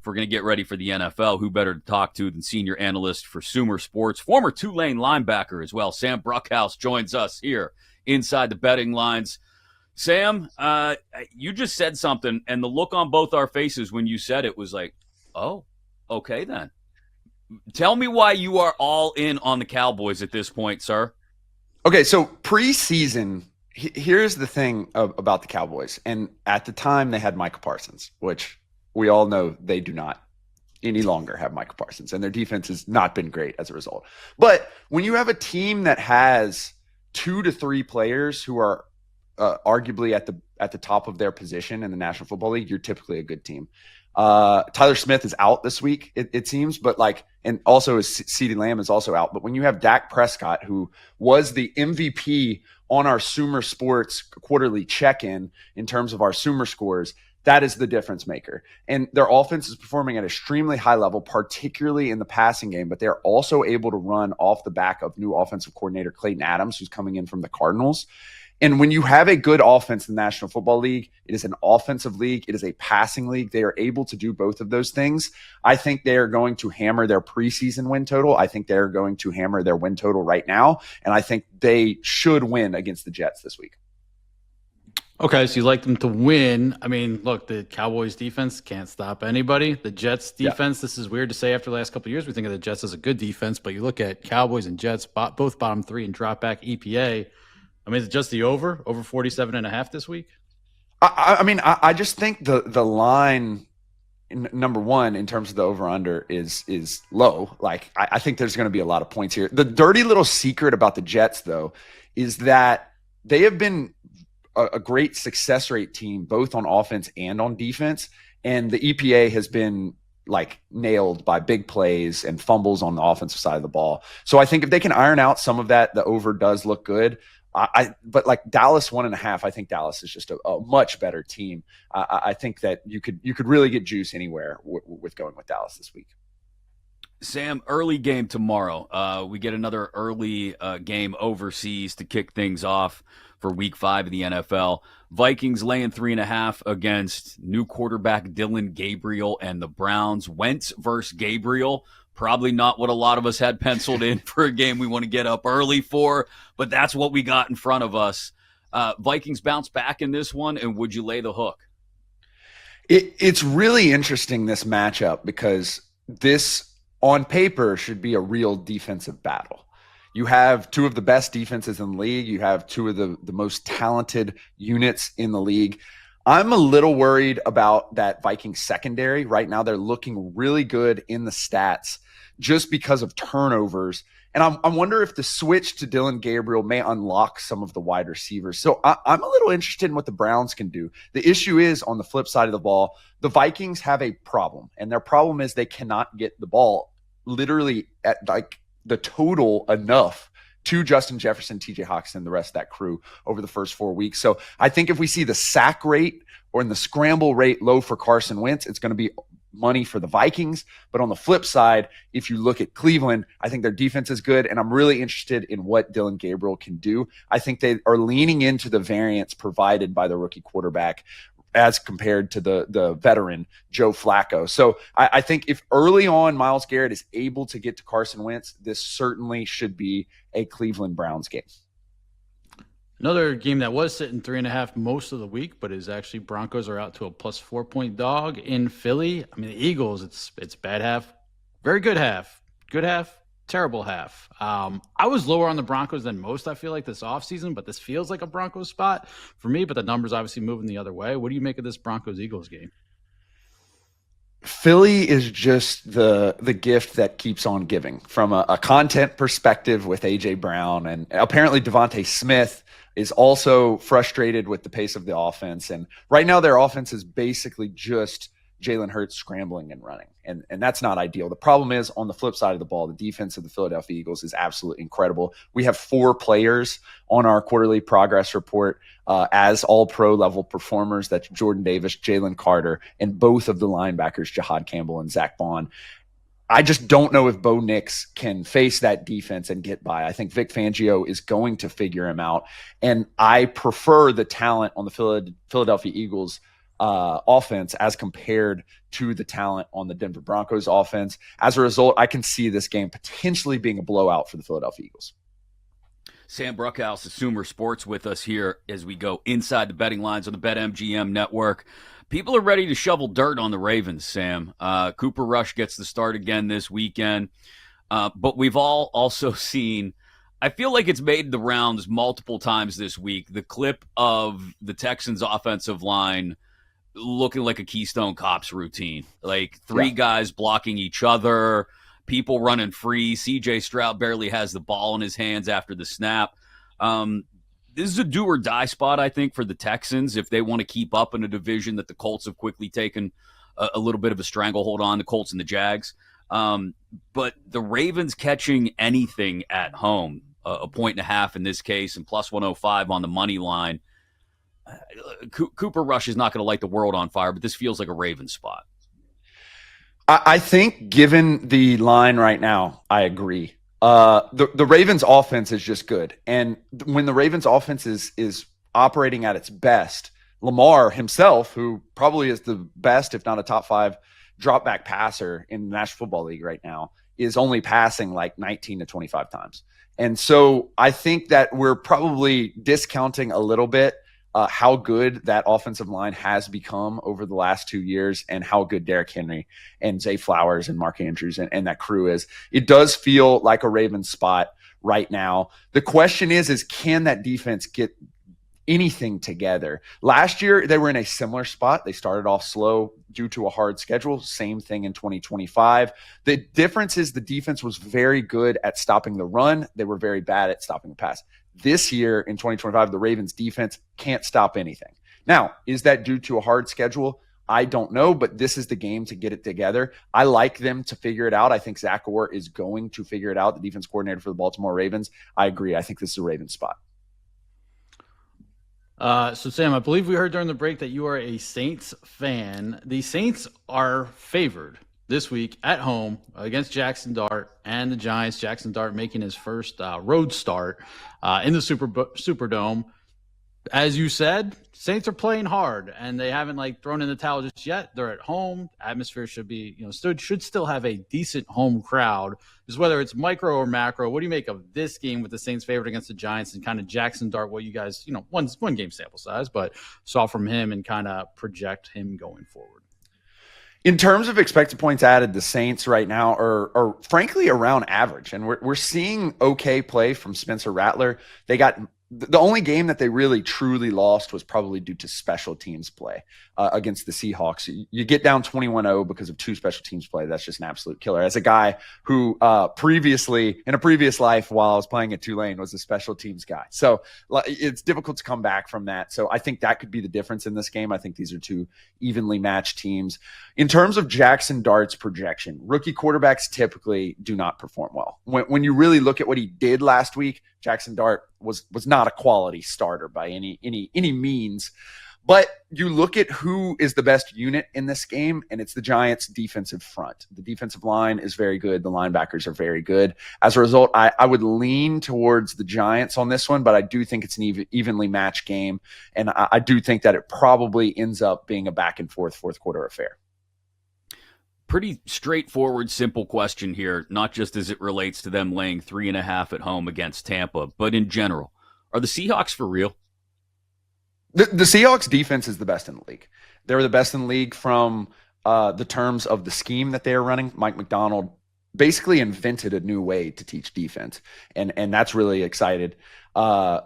if we're going to get ready for the NFL, who better to talk to than senior analyst for Sumer Sports, former Tulane linebacker as well. Sam Bruchhaus joins us here inside the betting lines. Sam, you just said something, and the look on both our faces when you said it was like, oh, okay then. Tell me why you are all in on the Cowboys at this point, sir. Okay, so preseason, here's the thing about the Cowboys. And at the time, they had Micah Parsons, which we all know they do not any longer have Micah Parsons. And their defense has not been great as a result. But when you have a team that has 2 to 3 players who are arguably at the top of their position in the National Football League, you're typically a good team. Tyler Smith is out this week, it seems, but and also CeeDee Lamb is also out. But when you have Dak Prescott, who was the MVP on our Sumer Sports quarterly check-in terms of our Sumer scores, that is the difference maker. And their offense is performing at an extremely high level, particularly in the passing game, but they're also able to run off the back of new offensive coordinator Clayton Adams, who's coming in from the Cardinals. And when you have a good offense in the National Football League, it is an offensive league. It is a passing league. They are able to do both of those things. I think they are going to hammer their preseason win total. I think they're going to hammer their win total right now. And I think they should win against the Jets this week. Okay, so you like them to win. I mean, look, the Cowboys defense can't stop anybody. The Jets defense, This is weird to say after the last couple of years. We think of the Jets as a good defense, but you look at Cowboys and Jets, both bottom 3 and drop back EPA. I mean, is it just the over 47.5 this week? I just think the line, number one, in terms of the over-under is low. Like, I think there's going to be a lot of points here. The dirty little secret about the Jets, though, is that they have been a great success rate team, both on offense and on defense. And the EPA has been nailed by big plays and fumbles on the offensive side of the ball. So I think if they can iron out some of that, the over does look good. But Dallas 1.5, I think Dallas is just a much better team. I think that you could really get juice anywhere with going with Dallas this week. Sam, early game tomorrow. We get another early game overseas to kick things off for Week 5 of the NFL. Vikings laying 3.5 against new quarterback Dillon Gabriel and the Browns. Wentz versus Gabriel. Probably not what a lot of us had penciled in for a game we want to get up early for, but that's what we got in front of us. Vikings bounce back in this one, and would you lay the hook? It's really interesting, this matchup, because this, on paper, should be a real defensive battle. You have 2 of the best defenses in the league. You have 2 of the most talented units in the league. I'm a little worried about that Vikings secondary. Right now, they're looking really good in the stats just because of turnovers. And I wonder if the switch to Dillon Gabriel may unlock some of the wide receivers. So I'm a little interested in what the Browns can do. The issue is, on the flip side of the ball, the Vikings have a problem. And their problem is they cannot get the ball literally at the total enough to Justin Jefferson, TJ Hawkinson, the rest of that crew over the first 4 weeks. So I think if we see the sack rate or in the scramble rate low for Carson Wentz, it's going to be money for the Vikings. But on the flip side, if you look at Cleveland, I think their defense is good, and I'm really interested in what Dillon Gabriel can do. I think they are leaning into the variance provided by the rookie quarterback as compared to the veteran Joe Flacco. So I think if early on Myles Garrett is able to get to Carson Wentz, this certainly should be a Cleveland Browns game. Another game that was sitting 3.5 most of the week, but is actually Broncos are out to a plus 4-point dog in Philly. I mean, the Eagles, it's bad half, very good half, terrible half. I was lower on the Broncos than most, I feel like, this offseason, but this feels like a Broncos spot for me, but the numbers obviously moving the other way. What do you make of this Broncos-Eagles game? Philly is just the gift that keeps on giving from a content perspective with A.J. Brown, and apparently Devontae Smith is also frustrated with the pace of the offense. And right now their offense is basically just Jalen Hurts scrambling and running. And that's not ideal. The problem is, on the flip side of the ball, the defense of the Philadelphia Eagles is absolutely incredible. We have 4 players on our quarterly progress report as all-pro level performers. That's Jordan Davis, Jalen Carter, and both of the linebackers, Jahad Campbell and Zach Bond. I just don't know if Bo Nix can face that defense and get by. I think Vic Fangio is going to figure him out. And I prefer the talent on the Philadelphia Eagles offense as compared to the talent on the Denver Broncos offense. As a result, I can see this game potentially being a blowout for the Philadelphia Eagles. Sam Bruchhaus, Assumer Sports, with us here as we go inside the betting lines on the BetMGM network. People are ready to shovel dirt on the Ravens, Sam. Cooper Rush gets the start again this weekend. But we've all also seen, I feel like it's made the rounds multiple times this week, the clip of the Texans' offensive line looking like a Keystone Cops routine. Like three guys blocking each other, people running free. C.J. Stroud barely has the ball in his hands after the snap. This is a do-or-die spot, I think, for the Texans if they want to keep up in a division that the Colts have quickly taken a little bit of a stranglehold on, the Colts and the Jags. But the Ravens catching anything at home, a 1.5 in this case, and plus 105 on the money line. Cooper Rush is not going to light the world on fire, but this feels like a Ravens spot. I think given the line right now, I agree. The Ravens offense is just good. And when the Ravens offense is operating at its best, Lamar himself, who probably is the best, if not a top 5 drop back passer in the National Football League right now, is only passing like 19 to 25 times. And so I think that we're probably discounting a little bit how good that offensive line has become over the last 2 years and how good Derrick Henry and Zay Flowers and Mark Andrews and that crew is. It does feel like a Ravens spot right now. The question is can that defense get anything together? Last year, they were in a similar spot. They started off slow due to a hard schedule. Same thing in 2025. The difference is the defense was very good at stopping the run. They were very bad at stopping the pass. This year in 2025, the Ravens defense can't stop anything. Now, is that due to a hard schedule? I don't know, but this is the game to get it together. I like them to figure it out. I think Zach Orr is going to figure it out, the defense coordinator for the Baltimore Ravens. I agree. I think this is a Ravens spot. So, Sam, I believe we heard during the break that you are a Saints fan. The Saints are favored this week at home against Jackson Dart and the Giants. Jackson Dart making his first road start in the Superdome. As you said, Saints are playing hard, and they haven't thrown in the towel just yet. They're at home. Atmosphere should be, should still have a decent home crowd. Just whether it's micro or macro, what do you make of this game with the Saints favored against the Giants and kind of Jackson Dart? What you guys, one game sample size, but saw from him and kind of project him going forward. In terms of expected points added, the Saints right now are frankly around average, and we're seeing okay play from Spencer Rattler. They got the only game that they really truly lost was probably due to special teams play against the Seahawks. You get down 21-0 because of 2 special teams play. That's just an absolute killer. As a guy who previously, in a previous life while I was playing at Tulane, was a special teams guy. So it's difficult to come back from that. So I think that could be the difference in this game. I think these are 2 evenly matched teams. In terms of Jackson Dart's projection, rookie quarterbacks typically do not perform well. When you really look at what he did last week, Jackson Dart was not a quality starter by any means. But you look at who is the best unit in this game, and it's the Giants' defensive front. The defensive line is very good. The linebackers are very good. As a result, I would lean towards the Giants on this one, but I do think it's an evenly matched game, and I do think that it probably ends up being a back-and-forth fourth-quarter affair. Pretty straightforward, simple question here, not just as it relates to them laying 3.5 at home against Tampa, but in general. Are the Seahawks for real? The Seahawks defense is the best in the league. They're the best in the league from the terms of the scheme that they are running. Mike McDonald basically invented a new way to teach defense, and that's really excited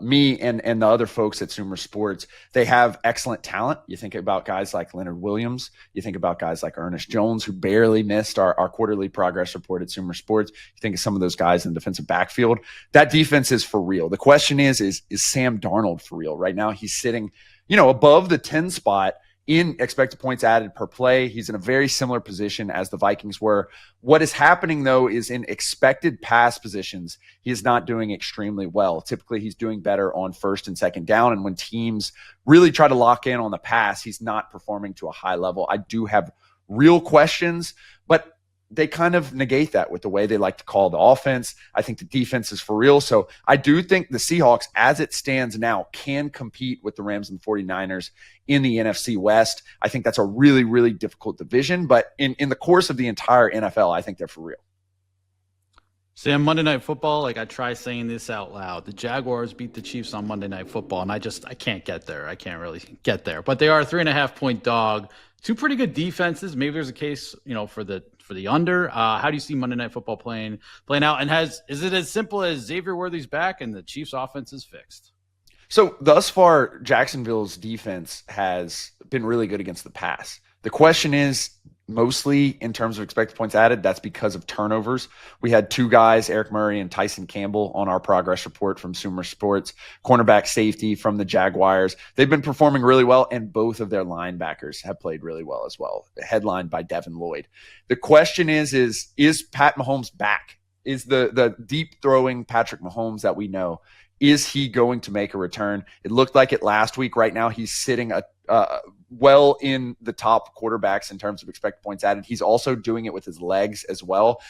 me and the other folks at Sumer Sports. They have excellent talent. You think about guys like Leonard Williams. You think about guys like Ernest Jones, who barely missed our quarterly progress report at Sumer Sports. You think of some of those guys in the defensive backfield. That defense is for real. The question is Sam Darnold for real? Right now he's sitting, above the 10 spot in expected points added per play. He's in a very similar position as the Vikings were. What is happening, though, is in expected pass positions, he is not doing extremely well. Typically, he's doing better on first and second down. And when teams really try to lock in on the pass, he's not performing to a high level. I do have real questions, but they kind of negate that with the way they like to call the offense. I think the defense is for real. So I do think the Seahawks, as it stands now, can compete with the Rams and 49ers in the NFC West. I think that's a really, really difficult division. But in the course of the entire NFL, I think they're for real. Sam, Monday Night Football, like I try saying this out loud. The Jaguars beat the Chiefs on Monday Night Football, and I can't get there. I can't really get there. But they are a 3.5-point dog. Two pretty good defenses. Maybe there's a case, for the under. How do you see Monday Night Football playing out? And is it as simple as Xavier Worthy's back and the Chiefs' offense is fixed? So thus far, Jacksonville's defense has been really good against the pass. The question is, mostly in terms of expected points added, that's because of turnovers. We had two guys, Eric Murray and Tyson Campbell, on our progress report from Sumer Sports, cornerback safety from the Jaguars. They've been performing really well, and both of their linebackers have played really well as well, headlined by Devin Lloyd. The question is Pat Mahomes back? Is the deep throwing Patrick Mahomes that we know, is he going to make a return? It looked like it last week. Right now, he's sitting well in the top quarterbacks in terms of expected points added. He's also doing it with his legs as well.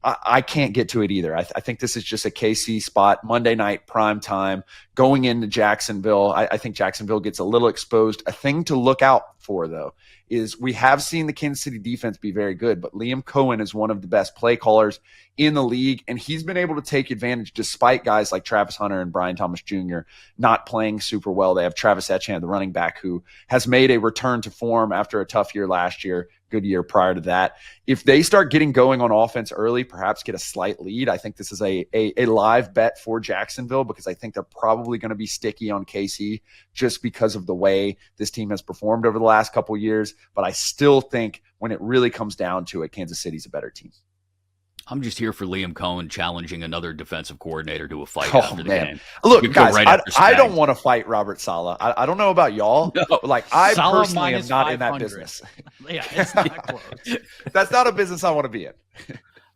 I can't get to it either. I think this is just a KC spot, Monday night prime time, going into Jacksonville. I think Jacksonville gets a little exposed. A thing to look out for, though, is we have seen the Kansas City defense be very good, but Liam Cohen is one of the best play callers in the league, and he's been able to take advantage despite guys like Travis Hunter and Brian Thomas Jr. not playing super well. They have Travis Etienne, the running back, who has made a return to form after a tough year last year, good year prior to that. If they start getting going on offense early, perhaps get a slight lead, I think this is a live bet for Jacksonville, because I think they're probably going to be sticky on KC just because of the way this team has performed over the last couple of years. But I still think when it really comes down to it, Kansas City's a better team. I'm just here for Liam Cohen challenging another defensive coordinator to a fight after the game. Look, guys, I don't want to fight Robert Saleh. I don't know about y'all, but I Saleh personally am not in that business. Yeah, it's not close. That's not a business I want to be in.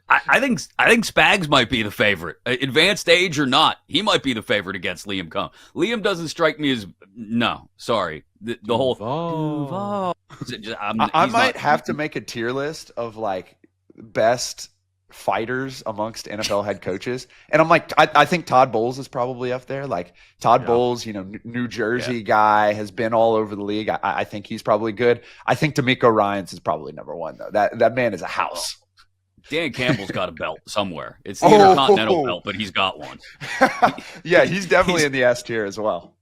I think Spags might be the favorite. Advanced age or not, he might be the favorite against Liam Cohen. Liam doesn't strike me as sorry. The whole Duval. I might have to make a tier list of best fighters amongst NFL head coaches, and I'm I think Todd Bowles is probably up there. Todd Bowles, New Jersey guy, has been all over the league. I think he's probably good. I think D'Amico Ryans is probably number one, though. That man is a house. Dan Campbell's got a belt somewhere. It's the Intercontinental belt, but he's got one. Yeah, he's definitely in the S tier as well.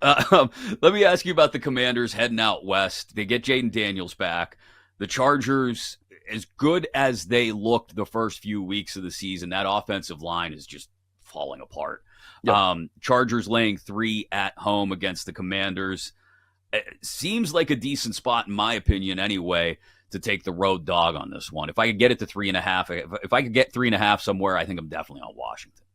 Let me ask you about the Commanders heading out west. They get Jaden Daniels back. The Chargers, as good as they looked the first few weeks of the season, that offensive line is just falling apart. Yep. Chargers laying 3 at home against the Commanders. It seems like a decent spot, in my opinion, anyway, to take the road dog on this one. If I could get it to 3.5, if I could get 3.5 somewhere, I think I'm definitely on Washington.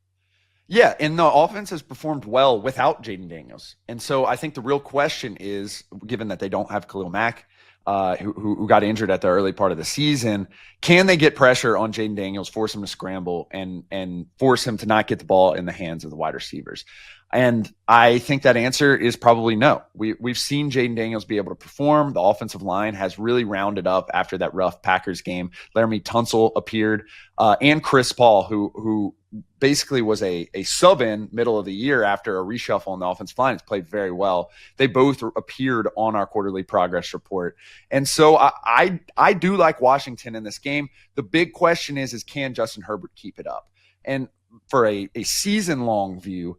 Yeah, and the offense has performed well without Jaden Daniels. And so I think the real question is, given that they don't have Khalil Mack, who got injured at the early part of the season, can they get pressure on Jaden Daniels, force him to scramble, and force him to not get the ball in the hands of the wide receivers? And I think that answer is probably no. We've seen Jaden Daniels be able to perform. The offensive line has really rounded up after that rough Packers game. Laramie Tunsil appeared, and Chris Paul, who basically was a sub-in middle of the year after a reshuffle on the offensive line, has played very well. They both appeared on our quarterly progress report. And so I do like Washington in this game. The big question is can Justin Herbert keep it up? And for a season-long view,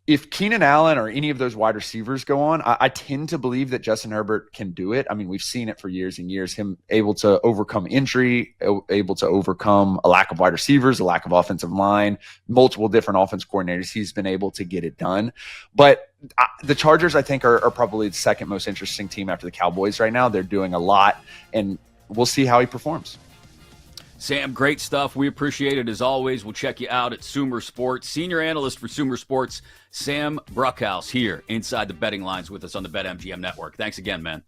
if Keenan Allen or any of those wide receivers go on, I tend to believe that Justin Herbert can do it. I mean, we've seen it for years and years, him able to overcome injury, able to overcome a lack of wide receivers, a lack of offensive line, multiple different offense coordinators. He's been able to get it done. But the Chargers, I think, are probably the second most interesting team after the Cowboys right now. They're doing a lot, and we'll see how he performs. Sam, great stuff. We appreciate it as always. We'll check you out at Sumer Sports. Senior analyst for Sumer Sports, Sam Bruchhaus, here inside the betting lines with us on the BetMGM network. Thanks again, man.